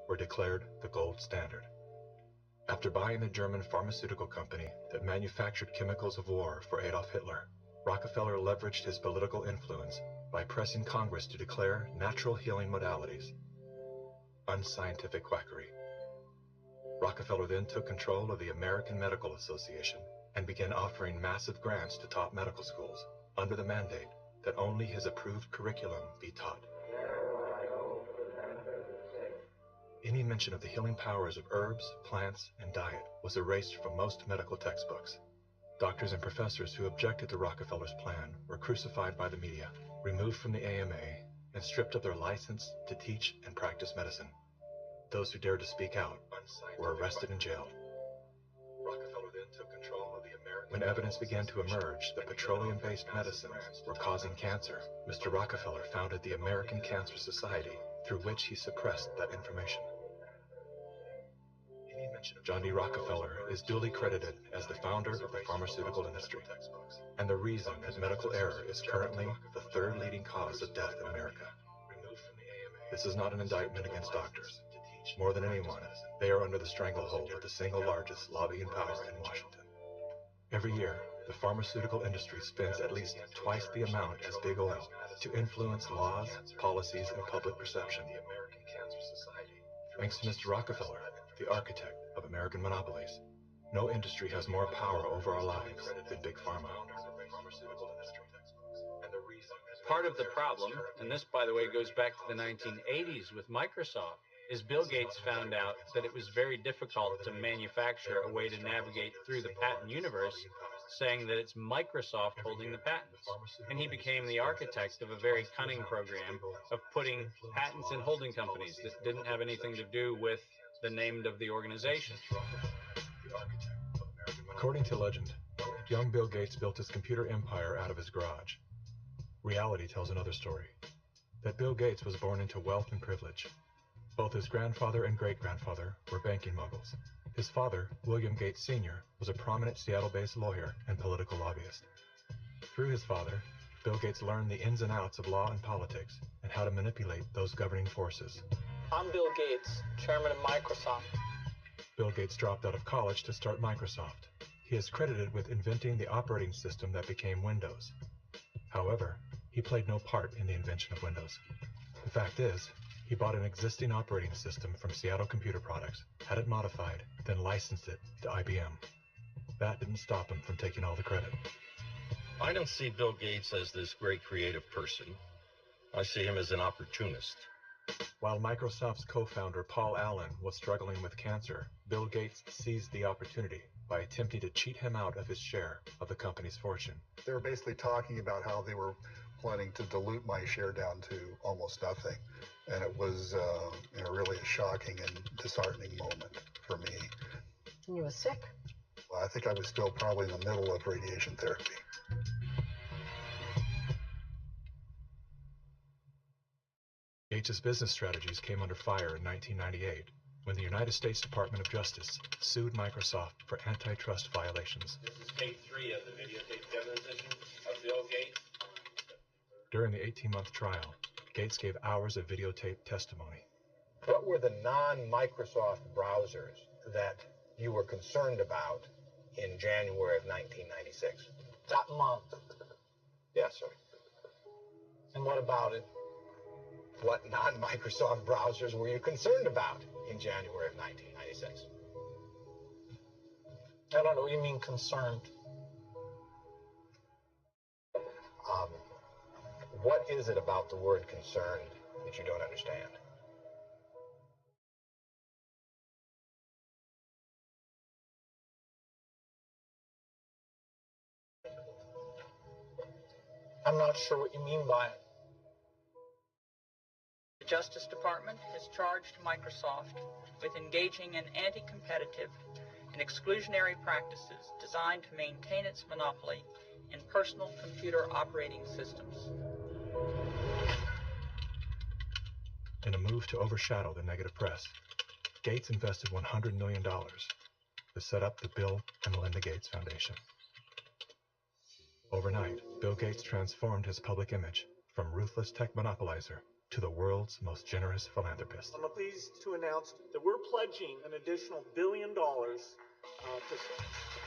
were declared the gold standard. After buying the German pharmaceutical company that manufactured chemicals of war for Adolf Hitler, Rockefeller leveraged his political influence by pressing Congress to declare natural healing modalities unscientific quackery. Rockefeller then took control of the American Medical Association and began offering massive grants to top medical schools under the mandate that only his approved curriculum be taught. Any mention of the healing powers of herbs, plants, and diet was erased from most medical textbooks. Doctors and professors who objected to Rockefeller's plan were crucified by the media, removed from the AMA, and stripped of their license to teach and practice medicine. Those who dared to speak out were arrested and jailed. Rockefeller then took control of the American. When evidence began to emerge that petroleum-based medicines were causing cancer, Mr. Rockefeller founded the American Cancer Society, through which he suppressed that information. John D. Rockefeller is duly credited as the founder of the pharmaceutical industry, and the reason that medical error is currently the third leading cause of death in America. This is not an indictment against doctors. More than anyone, they are under the stranglehold of the single largest lobbying power in Washington. Every year, the pharmaceutical industry spends at least twice the amount as big oil to influence laws, policies, and public perception. Thanks to Mr. Rockefeller, the architect of American monopolies, no industry has more power over our lives than Big Pharma. Part of the problem, and this, by the way, goes back to the 1980s with Microsoft, is Bill Gates found out that it was very difficult to manufacture a way to navigate through the patent universe, saying that it's Microsoft holding the patents. And he became the architect of a very cunning program of putting patents in holding companies that didn't have anything to do with the name of the organization. According to legend, young Bill Gates built his computer empire out of his garage. Reality tells another story, that Bill Gates was born into wealth and privilege. Both his grandfather and great-grandfather were banking moguls. His father, William Gates Sr., was a prominent Seattle-based lawyer and political lobbyist. Through his father, Bill Gates learned the ins and outs of law and politics and how to manipulate those governing forces. I'm Bill Gates, chairman of Microsoft. Bill Gates dropped out of college to start Microsoft. He is credited with inventing the operating system that became Windows. However, he played no part in the invention of Windows. The fact is, he bought an existing operating system from Seattle Computer Products, had it modified, then licensed it to IBM. That didn't stop him from taking all the credit. I don't see Bill Gates as this great creative person. I see him as an opportunist. While Microsoft's co-founder Paul Allen was struggling with cancer, Bill Gates seized the opportunity by attempting to cheat him out of his share of the company's fortune. They were basically talking about how they were planning to dilute my share down to almost nothing. And it was really a shocking and disheartening moment for me. And you were sick? Well, I think I was still probably in the middle of radiation therapy. Gates' business strategies came under fire in 1998 when the United States Department of Justice sued Microsoft for antitrust violations. This is tape 3 of the videotape deposition of Bill Gates. During the 18-month trial, Gates gave hours of videotape testimony. What were the non-Microsoft browsers that you were concerned about in January of 1996? That month. Yes, sir. And what about it? What non-Microsoft browsers were you concerned about in January of 1996? I don't know what you mean concerned. What is it about the word concerned that you don't understand? I'm not sure what you mean by it. The Justice Department has charged Microsoft with engaging in anti-competitive and exclusionary practices designed to maintain its monopoly in personal computer operating systems. In a move to overshadow the negative press, Gates invested $100 million to set up the Bill and Melinda Gates Foundation. Overnight, Bill Gates transformed his public image from ruthless tech monopolizer to the world's most generous philanthropist. I'm pleased to announce that we're pledging an additional $1 billion